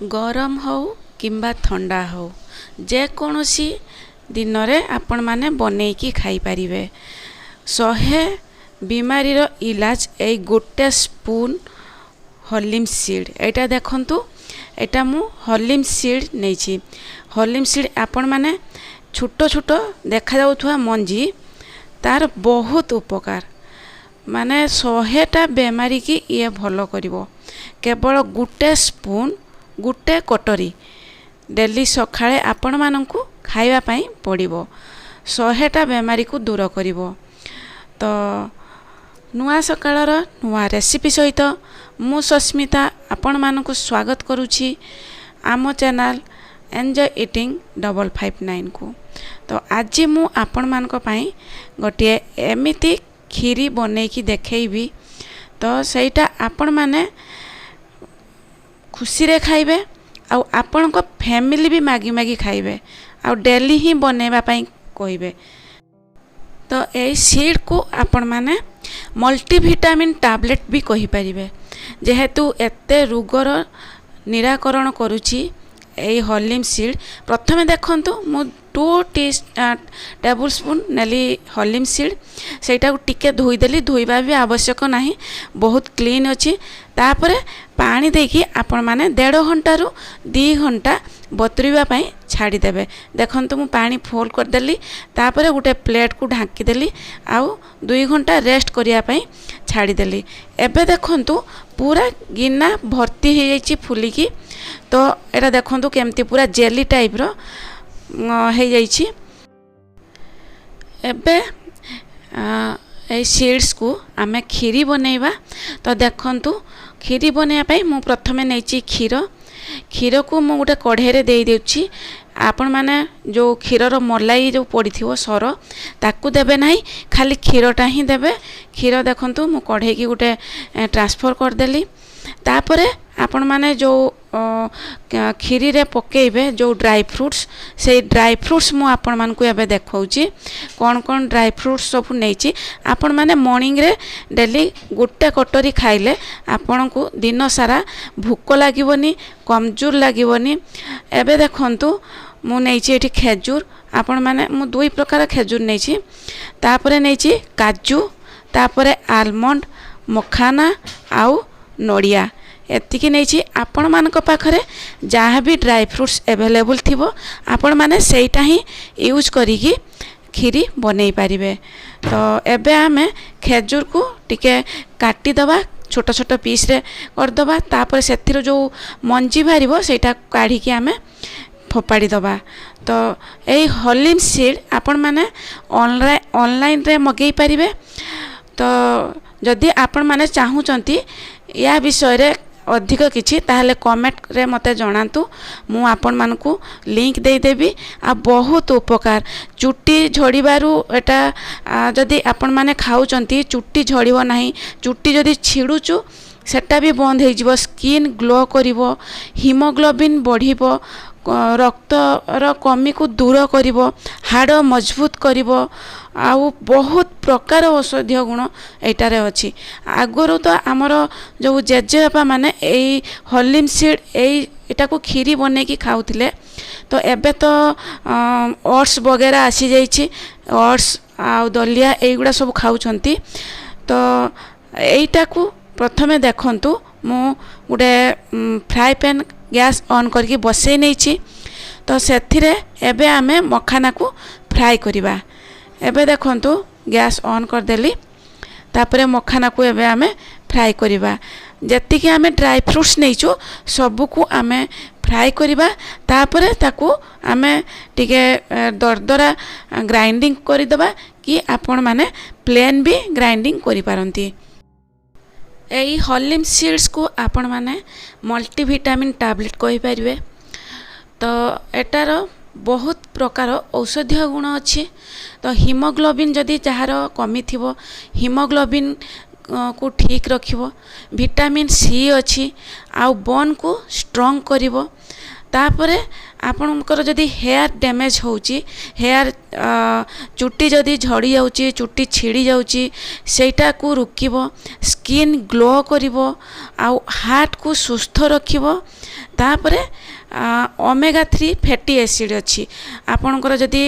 गरम हो किंबा ठंडा हो जेकोसी दिन में आपण मैंने बनईकी खाई पारिबे। 100 बीमारी रो इलाज ए गोटे स्पून हलिम सीड एटा देखंतु एटा मु हलिम सीड नहीं हलिम सीड आपण मैंने छोट छोट देखा जाउथुवा मंजी तार बहुत उपकार माने 100टा बेमारी की ये भल करिवो केवल गुटे स्पून गुटे कटोरी डेली सकाळे आपण मानकु खाइबा पई पड़िबो 100टा बेमारी को दूर करिवो। तो नुआ सकाळर नुआ रेसिपी सहित मु सस्मिता आपण मानकु स्वागत करूछि आम चैनल एंजॉय ईटिंग 559 को। तो आज मु आपण मानक पई गोटे एमिति खीरी बनईकी देखैबी तो सेटा आपण माने खुशी रे खाइबे आउ आपण को फैमिली भी मागी मागी खाइबे आउ डेली ही बनेबा पई कहिबे। तो ए सीड को आपण माने मल्टीविटामिन टैबलेट भी कहि परिबे जेहेतु एते रोगर निराकरण करूची ए हलिम सीड। प्रथमे देखंतु मु 2 टेबल स्पून नेली हलिम सीड सेटा को टिके धोई देली धोइबा भी आवश्यक नाही बहुत क्लीन अछि। तापरे पानी देकी आपण माने 1.5 घंटा रु 2 घंटा बतुरीबा पई छाड़ी देबे। देखंतु मु पानी फुल कर देली तापरे गुटे प्लेट को ढांकी देली आउ 2 घंटा रेस्ट करिया पई छाड़ी देली। एबे देखंतु पूरा गिना भर्ती हो जाइछि फुली की। तो एटा देखंतु केमती पूरा जेली टाइप रो हो जाइछि। एबे ए सीड्स को आमे खीरी बनैबा। तो देखंतु खीरी बनैया पई मु प्रथमे नैछि क्षीर को मु गोटे कढ़े रे दे देउछि। आपण माने जो क्षीर मलाई जो पड़िथिवो सर ताकू देबे नाही खाली क्षीरटा ही देबे। क्षीर देखंतु मु कढ़े की गोटे ट्रांसफर कर देली। तापरे आपण माने जो खीरी रे पकेइबे जो ड्राई फ्रूट्स से ड्राई फ्रूट्स मु आपण मान को एबे देखौची कोन कोन ड्राई फ्रूट्स सब नेछि। आपण माने मॉर्निंग रे डेली गोटे कटोरी खाइले आपण को दिन सारा भूख लागिवनी कमजोर लागिवनी। एबे देखंतु मु नेछि एठी खेजूर आपण माने मु 2 प्रकार खेजूर नेछि। तापरे नेछि काजू तापरे आलमंड मखाना आउ नड़िया एतिकी नहीं आपण मानक पाखरे जहाँ भी ड्राई फ्रूट्स अवेलेबल थिबो आपण माने सेटा ही यूज करिकी खीरी बनै पारिबे। तो एबे आमे खेजूर को टिके काटी दबा छोट छोट पीस रे कर दबा तापर सेथिरो जो मंजी बारिबो सेटा काढी के आमे फोपाड़ी दबा। तो एई हलिम सीड आपण माने ऑनलाइन रे मगै पारिबे। तो जदि आपण माने चाहूचंती या विषय रे अधिक किछि ताहले कमेंट रे मते जणांतु मु आपण मानकु लिंक दे देबी। आ बहुत उपकार चुट्टी झड़ीबारु एटा जदि आपण माने खाउचंती चुट्टी झड़ीबो नाही चुट्टी जदि छिडुचु सेटा भी बंद हो जिवो स्किन ग्लो करिवो हीमोग्लोबिन बढ़िबो रक्त रो कमी को दूर करिवो हाड़ मजबूत करिवो आउ बहुत प्रकार औषधीय गुण एटारे अछि। आगरु तो आमर जो जेजेबापा माने एई हलिम सीड एटा को खीरी बने की खाउथिले। तो एबे तो ओट्स वगैरह आसी जाइछि ओट्स आ दलिया एगुडा सब खाउछंती। तो एटा को प्रथमे देखंतु मु गुडे फ्राई पैन गैस ऑन करके बसई नहीं। तो सेथिरे एबे आमे मखाना को फ्राई करिबा। एबे देखंतु गैस ऑन कर देली तापरे मखाना को एबे आमे फ्राई करिबा। जति कि आमे ड्राई फ्रूट्स नैचो सबु को आमे फ्राई करिबा तापरे ताकू आमे टिके दरदरा ग्राइंडिंग करि दबा कि आपण माने प्लेन भी ग्राइंडिंग करि पारंती। एई हलिम सीड्स को आपण माने मल्टीविटामिन टैबलेट कहि परिबे। तो एटार बहुत प्रकार औषधीय गुण अच्छी। तो हीमोग्लोबिन जदि जार कमी थिबो हीमोग्लोबिन को ठीक रखिबो विटामिन सी अच्छी आउ बोन को स्ट्रॉन्ग करिवो। तापरे आपणकर जदि हेयर डैमेज होची हेयर चुट्टी जदि झड़ी जाउची चुट्टी छिड़ी जाउची सेटा को रुकिबो स्किन ग्लो करिवो आउ हार्ट को सुस्थ रखिबो तापरे ओमेगा 3 फैटी एसिड अच्छी आपणकर जदि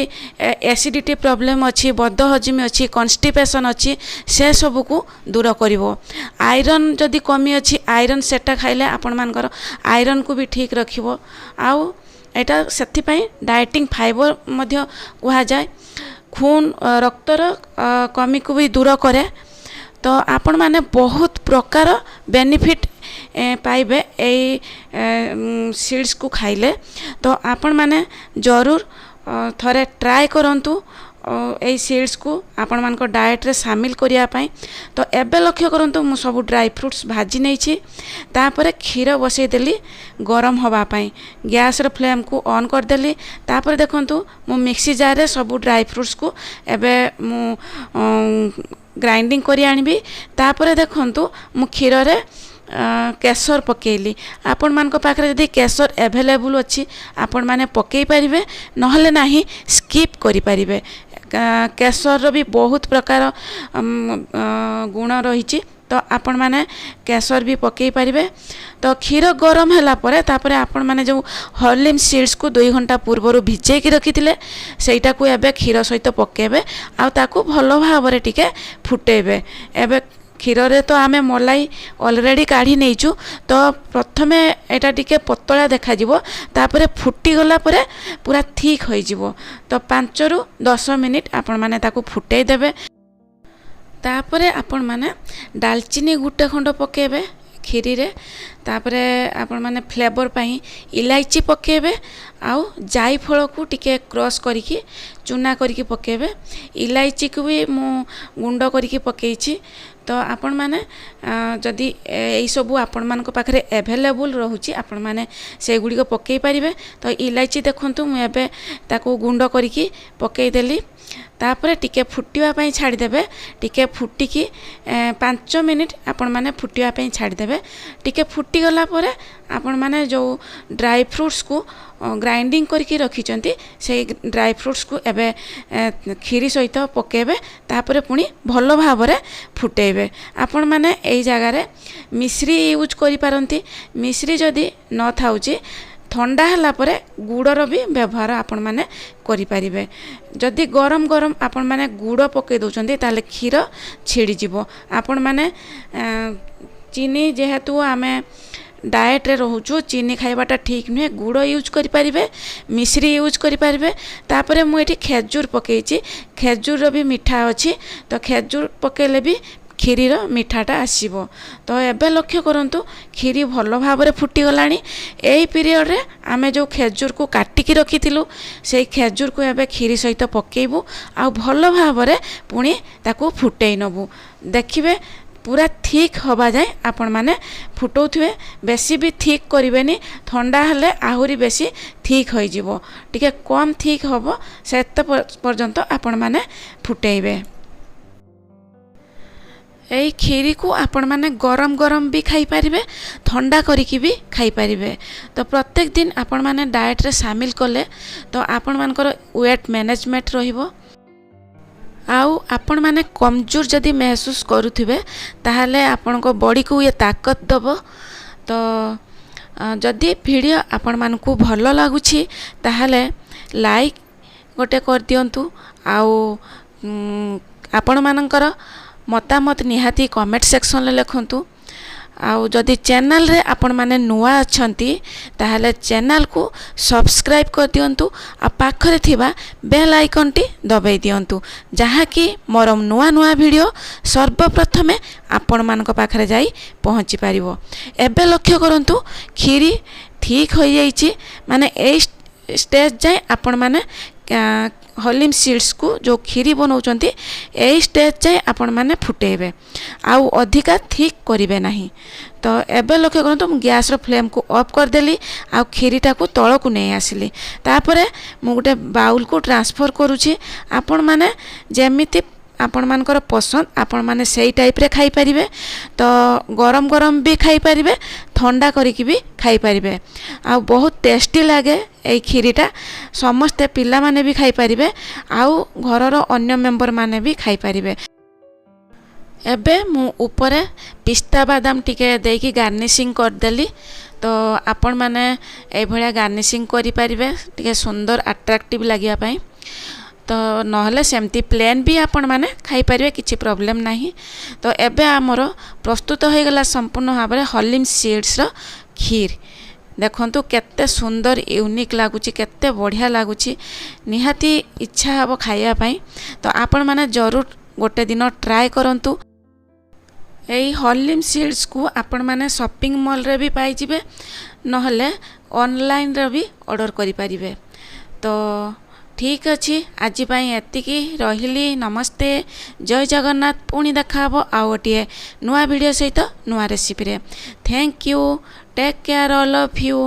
एसिडिटी प्रॉब्लम अच्छी बदहजमी अच्छी कॉन्स्टिपेशन अच्छी से सब को दूर करिवो आयरन जदि कमी अच्छी आयरन सेटा खाइले आपण मानकर आयरन को भी ठीक रखिवो आउ एटा सेथिपाई डाइटिंग फाइबर मध्य कहा जाए खून रक्तर कमी को भी दूर करे तो आपण माने बहुत प्रकार बेनिफिट पाइबे ए सीड्स को खाइले तो आपण माने जरूर थरे ट्राई करंतु ए सीड्स को आपण मान को डाइट रे शामिल करिया पाई तो एबे लक्ष्य करंतु मु सब ड्राई फ्रूट्स भाजी नै छी तापरे खीर बसै देली गरम होबा पाई गैस रे फ्लेम को ऑन कर देली तापरे देखंतु मु मिक्सी जार रे सब ड्राई फ्रूट्स को एबे मु ग्राइंडिंग करी आनिबी तापरे देखंतु मु खीर रे केसर पकेली आपण मान को पाखरे यदि केसर अवेलेबल अच्छी आपण माने पकई पारिबे नहले नाही स्किप करि पारिबे केसर भी बहुत प्रकार गुण रही तो आपण माने केसर भी पकई पारिबे तो क्षीर गरम हैला परे तापरे आपण माने जो हॉर्लिम सीड्स को 2 घंटा पूर्व भिजे की रखिथिले सेटा को एबे क्षीर सहित पकेबे आ ताको भलो भाबरे टिके फुटेबे एबे क्षीर रे तो आमे मलाई ऑलरेडी काढ़ी नहींचु तो प्रथमे एटा टिके पतला देखा जिवो तापरे फुटी गला परे पूरा ठीक होई जिवो तो 5 रु 10 मिनिट आपण माने ताको फुटै देबे तापरे आपण माने दालचीनी गुटे खंड पकेबे खीरी रे तापरे आपण माने फ्लेवर पाई इलायची पकेबे आउ जायफल को टिके क्रश करिकी चूना करिकी पकेबे इलायची को भी मु गुंड करिकी पकेइछि तो आपण माने जदि एई सबु आपण मान को पाखरे अवेलेबल रहउची आपण माने से गुडी को पकेई परिबे तो इलायची देखंतु मु एबे ताको गुंड करिकी पकेई देली तापरे टिके फुटिवा पई छाडी देबे टिके फुटिकी 5 मिनिट आपण माने फुटिवा पई छाडी देबे टिके फुटी गला परे आपण माने जो ड्राई फ्रूट्स को ग्राइंडिंग करके रखिचंती से ड्राई फ्रूट्स को एबे खीरी सहित पकेबे तापरे पुनी भलो भाबरे फुटेबे आपण माने एई जगह रे मिश्री यूज करि पारंती मिश्री जदी न थाउची ठंडा हला परे गुड़र भी व्यवहार आपण माने करि परिबे जदि गरम गरम आपण माने गुड़ पके दोचंती ताले क्षीर छिड़ी जिवो आपण माने चीनी जेहेतु आमे डाएट रे रहउछु चीनी खाइबाटा ठीक नुहे गुड़ यूज करि परिबे मिश्री यूज करि परिबे तापरे मु एठी खेजूर पकेइछि खेजूर भी मिठा अछि तो खेजूर पकेले भी खीरी रो मिठाटा आसीबो तो एबे लक्ष्य करंतु खीरी भलो भाबरे फुटी गलानी एई पीरियड रे आमे जो खेजूर को काटिकी रखिथिलु सेई खेजूर को एबे खीरी सहित पकेइबु आ भलो भाबरे पुणी ताको फुटेई नबु देखिबे पूरा ठीक होबा जाए आपण माने फुटौथिबे बेसी भी ठीक करिवेनी ठंडा हले आहुरी बेसी ठीक होई जिवो टिके कम ठीक होबो सेत पर्यंत आपण माने फुटेइबे एई खीरी को आपण माने गरम गरम भी खाई पारिबे ठंडा करिकी भी खाई पारिबे तो प्रत्येक दिन आपण माने डाइट रे शामिल कले तो आपण मानकर वेट मैनेजमेंट रहिबो आउ आपण माने कमजोर जदि महसूस करुथिबे ताहाले आपण को बॉडी को ये ताकत दबो तो जदि वीडियो आपण मान को भलो लागुछि ताहाले लाइक गोटे कर दियंतु आउ आपण मानकर मतामत निहाती कमेंट सेक्शन ले लिखंतु आउ जदि चैनल रे आपण माने नुआ अछंती ताहाले चैनल को सब्सक्राइब कर दियंतु आ पाखरे थिबा बेल आइकन टी दबाई दियंतु जहा कि मोर नुआ नुआ वीडियो सर्वप्रथमे आपण मानक पाखरे जाई पहुंची पारिबो एबे लक्ष्य करंतु खीरी ठीक हो जाइछि माने ए स्टेज जाए आपण माने हॉर्लिम सीड्स को जो खीरी बनाउचंती ए स्टेज जाए आपण माने फुटेबे आउ अधिका ठीक करिवे नाही तो एबे लक्ष्य करंतु गैस रो फ्लेम को ऑफ कर देली आउ खीरीटा को तळ को नै आसिली तापरे मु गुटे बाउल को ट्रांसफर करूची आपण माने जेमिति आपण मानकर पसंद आपण माने सेई टाइप रे खाई परिबे तो गरम गरम भी खाई परिबे ठंडा करिकि भी खाई परिबे आ बहुत टेस्टी लागे ए खीरीटा समस्ते पिला माने भी खाई परिबे आउ घरर अन्य मेंबर माने भी खाई परिबे। एबे मु ऊपर पिस्ता बादाम टिके देकी गार्निशिंग कर देली तो आपण माने ए भलिया गार्निशिंग करि परिबे टिके सुंदर अट्रैक्टिव लागिया पई तो नहले सेमती प्लेन भी आपण माने खाई परिबे किछि प्रॉब्लम नाही। तो एबे हमर प्रस्तुत हो गला संपूर्ण भाव में हलीम सीड्स रो खीर देखंतु केते सुंदर यूनिक लागुची केते बढ़िया लागुची निहाती इच्छा हबो खाइया पई तो आपण माने जरूर गोटे दिन ट्राई करंतु। एई हलीम सीड्स को आपण माने शॉपिंग मॉल रे भी पाई जिबे नहले ऑनलाइन रे भी ऑर्डर करि परिबे। तो ठीक अछि आज पाई एतिकी रहिली नमस्ते जय जगन्नाथ पुणी देखा हबो आ गोटे नुआ वीडियो सहित नुआ रेसिपी रे। Thank you take care all of you.